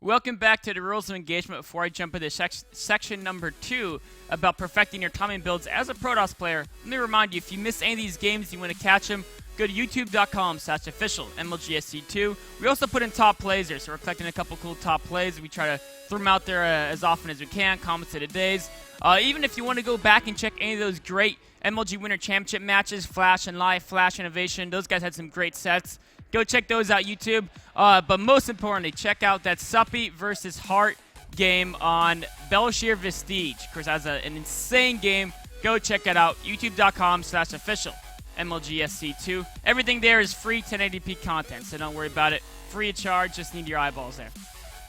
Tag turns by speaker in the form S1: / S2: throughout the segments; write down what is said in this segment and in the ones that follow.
S1: Welcome back to the rules of engagement. Before I jump into section number 2 about perfecting your timing builds as a Protoss player, let me remind you, if you miss any of these games, you want to catch them, go to youtube.com/official MLGSC2. We also put in top plays there, so we're collecting a couple cool top plays. We try to throw them out there as often as we can, commentated days. Even if you want to go back and check any of those great MLG Winter Championship matches, Flash and Life, Flash Innovation, those guys had some great sets. Go check those out, YouTube. But most importantly, check out that Suppy versus Hart game on Belshir Vestige. Of course, that's an insane game. Go check it out. YouTube.com/official MLGSC2. Everything there is free 1080p content, so don't worry about it. Free of charge, just need your eyeballs there.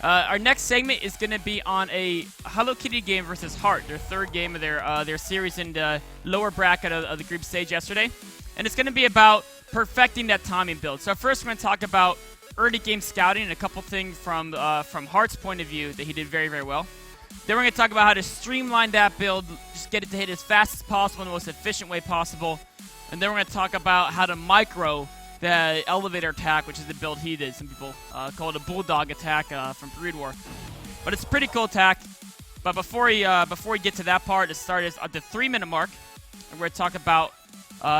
S1: Our next segment is going to be on a HelloKitty game versus Hart, their third game of their series in the lower bracket of the group stage yesterday. And it's going to be about perfecting that timing build. So first we're going to talk about early game scouting and a couple things from Hart's point of view that he did very, very well. Then we're going to talk about how to streamline that build, just get it to hit as fast as possible in the most efficient way possible. And then we're going to talk about how to micro the elevator attack, which is the build he did. Some people call it a bulldog attack from Brood War. But it's a pretty cool attack. But before we get to that part, it starts at the 3-minute mark. And we're going to talk about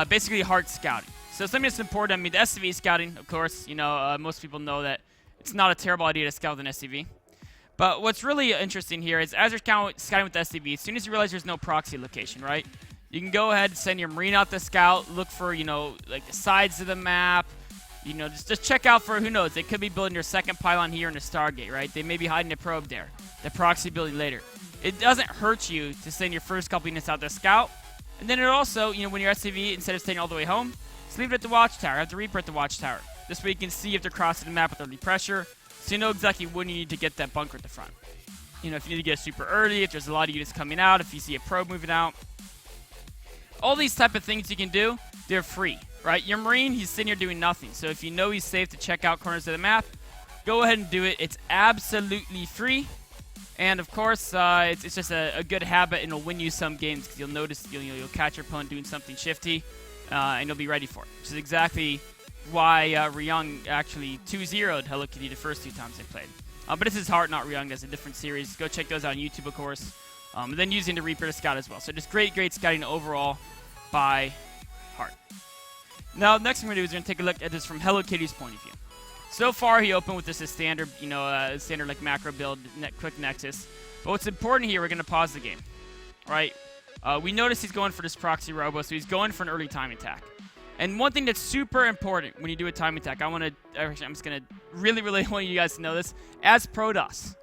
S1: basically Hart scouting. So something that's important, I mean, the SCV scouting, of course, you know, most people know that it's not a terrible idea to scout with an SCV. But what's really interesting here is as you're scouting with the SCV, as soon as you realize there's no proxy location, right? You can go ahead and send your Marine out to scout, look for, you know, like the sides of the map, you know, just check out for, who knows, they could be building their second pylon here in the Stargate, right? They may be hiding a probe there, the proxy building later. It doesn't hurt you to send your first couple units out to scout. And then it also, you know, when you're SCV, instead of staying all the way home, just leave it at the watchtower. Have the Reaper at the watchtower. This way you can see if they're crossing the map with early pressure, so you know exactly when you need to get that bunker at the front. You know, if you need to get super early, if there's a lot of units coming out, if you see a probe moving out. All these type of things you can do, they're free, right? Your Marine, he's sitting here doing nothing. So if you know he's safe to check out corners of the map, go ahead and do it. It's absolutely free. And of course, it's just a good habit, and it'll win you some games because you'll notice you'll catch your opponent doing something shifty, and you'll be ready for it. Which is exactly why Ryung actually 2-0'd HelloKitty the first 2 times they played. But this is Hart, not Ryung. That's a different series. Go check those out on YouTube, of course. And then using the Reaper to scout as well. So just great scouting overall by Hart. Now, next thing we're going to do is we're going to take a look at this from HelloKitty's point of view. So far, he opened with this as standard, you know, standard like macro build, quick nexus. But what's important here, we're going to pause the game, right? We notice he's going for this proxy robo, so he's going for an early time attack. And one thing that's super important when you do a time attack, I'm just going to really want you guys to know this. As Protoss,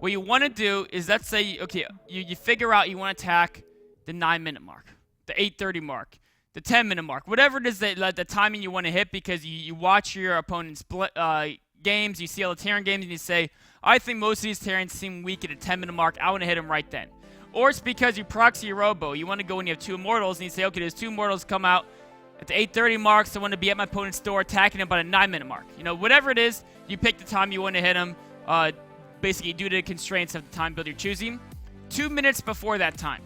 S1: what you want to do is, let's say, okay, you figure out you want to attack the 9-minute mark, the 8:30 mark, the 10-minute mark, whatever it is that the timing you want to hit, because you watch your opponent's games, you see all the Terran games, and you say, I think most of these Terrans seem weak at a 10-minute mark, I want to hit them right then. Or it's because you proxy your robo, you want to go when you have 2 Immortals, and you say, okay, there's 2 Immortals come out at the 8:30 mark, so I want to be at my opponent's door attacking him by the 9-minute mark. You know, whatever it is, you pick the time you want to hit him, basically due to the constraints of the time build you're choosing. 2 minutes before that time,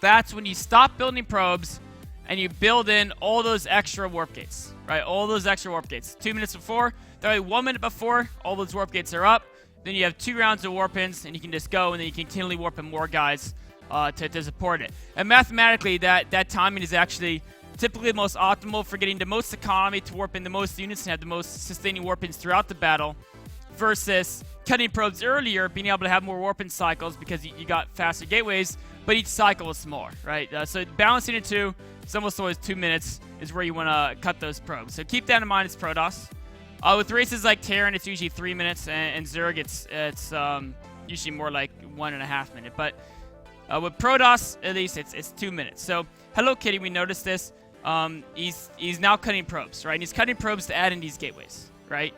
S1: that's when you stop building probes and you build in all those extra warp gates, right? All those extra warp gates. 2 minutes before, that way 1 minute before, all those warp gates are up. Then you have 2 rounds of warp ins, and you can just go, and then you continually warp in more guys to support it. And mathematically, that timing is actually typically the most optimal for getting the most economy to warp in the most units and have the most sustaining warp ins throughout the battle, versus cutting probes earlier, being able to have more warp in cycles because you got faster gateways, but each cycle is smaller, right? So balancing the two, it's almost always 2 minutes is where you want to cut those probes. So keep that in mind as Protoss. With races like Terran, it's usually 3 minutes, and Zerg, it's usually more like 1.5 minutes. But with Protoss, at least, it's 2 minutes. So HelloKitty, we noticed this. He's now cutting probes, right? And he's cutting probes to add in these gateways, right?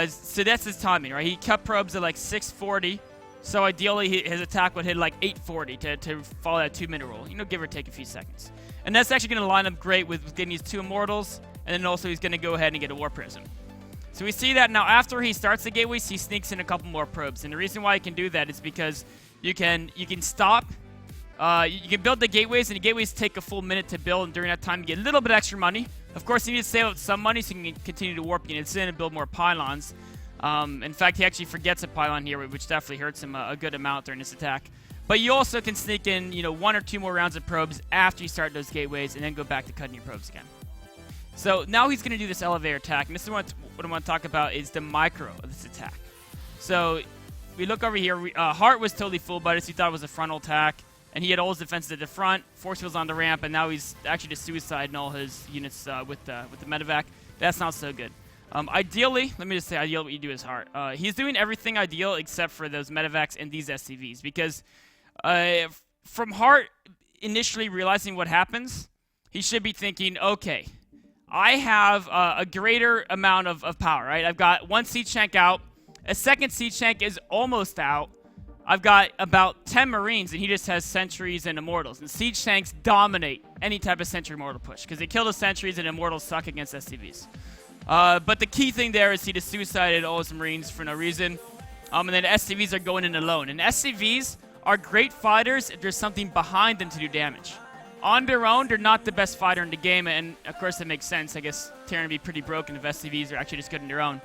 S1: So that's his timing, right? He cut probes at like 6:40. So ideally, his attack would hit like 8:40 to follow that 2-minute rule. You know, give or take a few seconds. And that's actually going to line up great with getting these 2 Immortals. And then also he's going to go ahead and get a War Prism. So we see that now after he starts the gateways, he sneaks in a couple more probes. And the reason why he can do that is because you can stop. You can build the gateways, and the gateways take a full minute to build. And during that time, you get a little bit extra money. Of course, you need to save up some money so you can continue to warp units in and build more pylons. In fact, he actually forgets a pylon here, which definitely hurts him a good amount during this attack. But you also can sneak in, 1 or 2 more rounds of probes after you start those gateways and then go back to cutting your probes again. So now he's going to do this elevator attack, and this is what I want to talk about is the micro of this attack. So we look over here. Hart was totally fooled by this. He thought it was a frontal attack, and he had all his defenses at the front, force fields on the ramp, and now he's actually just suiciding all his units with the medevac. That's not so good. Ideally, let me just say ideally what you do is Hart. He's doing everything ideal except for those medevacs and these SCVs, because from Hart initially realizing what happens, he should be thinking, okay, I have a greater amount of power, right? I've got 1 siege tank out. A 2nd siege tank is almost out. I've got about 10 Marines, and he just has sentries and immortals. And siege tanks dominate any type of sentry immortal push, because they kill the sentries and immortals suck against SCVs. But the key thing there is he just suicided all his Marines for no reason. And then SCVs are going in alone. And SCVs are great fighters if there's something behind them to do damage. On their own, they're not the best fighter in the game, and of course that makes sense. I guess Terran would be pretty broken if SCVs are actually just good on their own.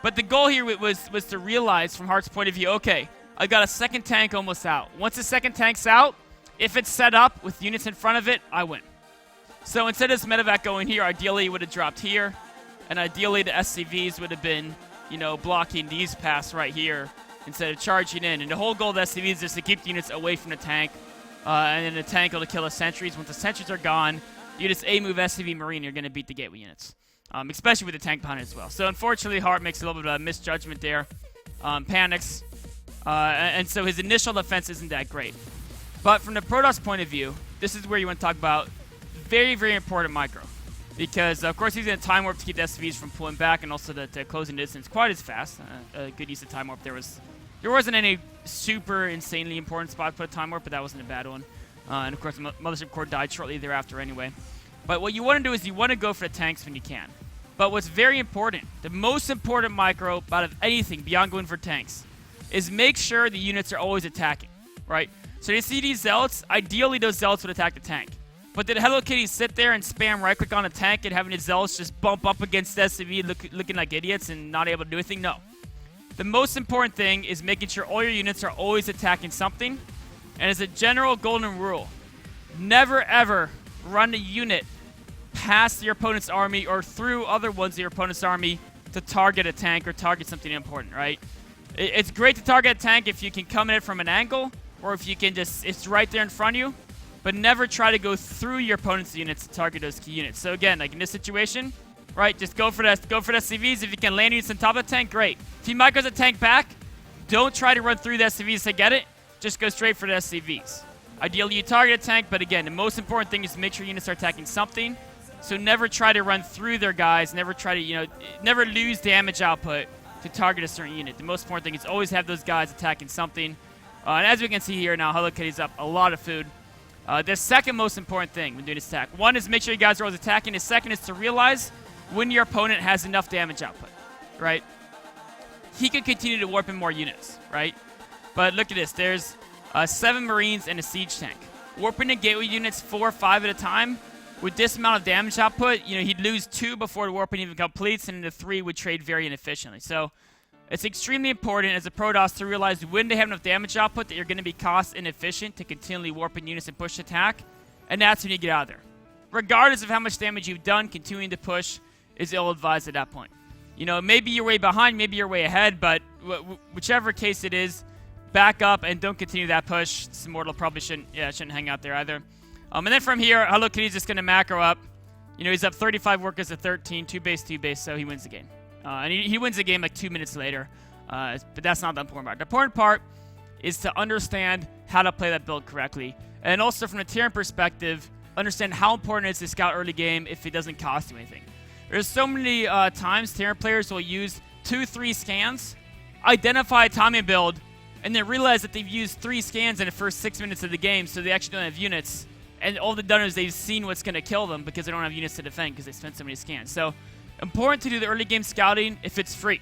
S1: But the goal here was to realize, from Hart's point of view, okay, I've got a 2nd tank almost out. Once the 2nd tank's out, if it's set up with units in front of it, I win. So instead of this medevac going here, ideally it would have dropped here, and ideally the SCVs would have been, blocking these paths right here instead of charging in. And the whole goal of the SCVs is just to keep the units away from the tank, and then the tank will kill the sentries. Once the sentries are gone, you just A-move SCV Marine, you're going to beat the gateway units, especially with the tank behind it as well. So unfortunately, Hart makes a little bit of a misjudgment there, panics, and so his initial defense isn't that great. But from the Protoss point of view, this is where you want to talk about very, very important micro. Because, of course, he's going to time warp to keep the SCVs from pulling back and also to closing distance quite as fast. A good use of time warp. There wasn't any super insanely important spot to put a time warp, but that wasn't a bad one. And, of course, the Mothership Core died shortly thereafter anyway. But what you want to do is you want to go for the tanks when you can. But what's very important, the most important micro out of anything beyond going for tanks, is make sure the units are always attacking, right? So you see these Zealots, ideally those Zealots would attack the tank. But did HelloKitty sit there and spam right-click on a tank and having his Zealots just bump up against SCV looking like idiots and not able to do anything? No. The most important thing is making sure all your units are always attacking something. And as a general golden rule, never ever run a unit past your opponent's army or through other ones of your opponent's army to target a tank or target something important, right? It's great to target a tank if you can come at it from an angle or if you can just, it's right there in front of you. But never try to go through your opponent's units to target those key units. So again, like in this situation, right, just go for the SCVs. If you can land units on top of the tank, great. If he micros a tank back, don't try to run through the SCVs to get it. Just go straight for the SCVs. Ideally, you target a tank, but again, the most important thing is to make sure units are attacking something. So never try to run through their guys. Never try to, never lose damage output to target a certain unit. The most important thing is always have those guys attacking something. And as we can see here now, HelloKitty's up a lot of food. The second most important thing when doing this attack, one is make sure you guys are always attacking. The second is to realize when your opponent has enough damage output, right? He can continue to warp in more units, right? But look at this. There's 7 Marines and a siege tank. Warping in gateway units 4 or 5 at a time, with this amount of damage output, he'd lose 2 before the warping even completes, and the 3 would trade very inefficiently. So it's extremely important as a Protoss to realize when they have enough damage output that you're going to be cost inefficient to continually warp in units and push attack, and that's when you get out of there. Regardless of how much damage you've done, continuing to push is ill-advised at that point. Maybe you're way behind, maybe you're way ahead, but whichever case it is, back up and don't continue that push. This Immortal probably shouldn't hang out there either. And then from here, HelloKitty's just going to macro up. He's up 35 workers to 13, 2 base, so he wins the game. And he wins the game like 2 minutes later. But that's not the important part. The important part is to understand how to play that build correctly. And also from a Terran perspective, understand how important it is to scout early game if it doesn't cost you anything. There's so many times Terran players will use 2-3 scans, identify a timing build, and then realize that they've used 3 scans in the first 6 minutes of the game, so they actually don't have units. And all they've done is they've seen what's going to kill them because they don't have units to defend because they spent so many scans. So important to do the early game scouting if it's free.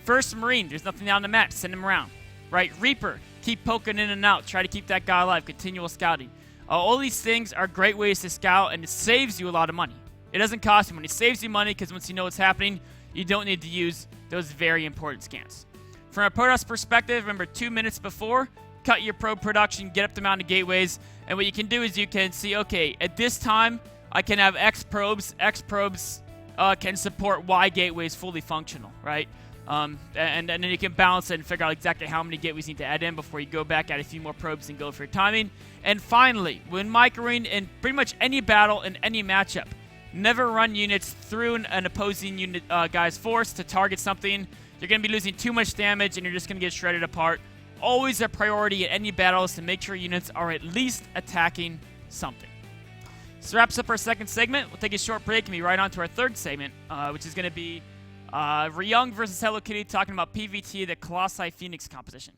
S1: First Marine, there's nothing on the map, send him around. Right? Reaper, keep poking in and out. Try to keep that guy alive. Continual scouting. All these things are great ways to scout, and it saves you a lot of money. It doesn't cost you money. It saves you money because once you know what's happening, you don't need to use those very important scans. From a Protoss perspective, remember 2 minutes before, cut your probe production, get up the amount of gateways, and what you can do is you can see, okay, at this time, I can have X probes can support Y gateways fully functional, right? And then you can balance it and figure out exactly how many gateways you need to add in before you go back, add a few more probes, and go for your timing. And finally, when microing in pretty much any battle in any matchup, never run units through an opposing unit guy's force to target something. You're going to be losing too much damage, and you're just going to get shredded apart. Always a priority in any battle is to make sure units are at least attacking something. So wraps up our second segment. We'll take a short break and be right on to our third segment, which is going to be Ryung versus HelloKitty, talking about PvT, the Colossi Phoenix competition.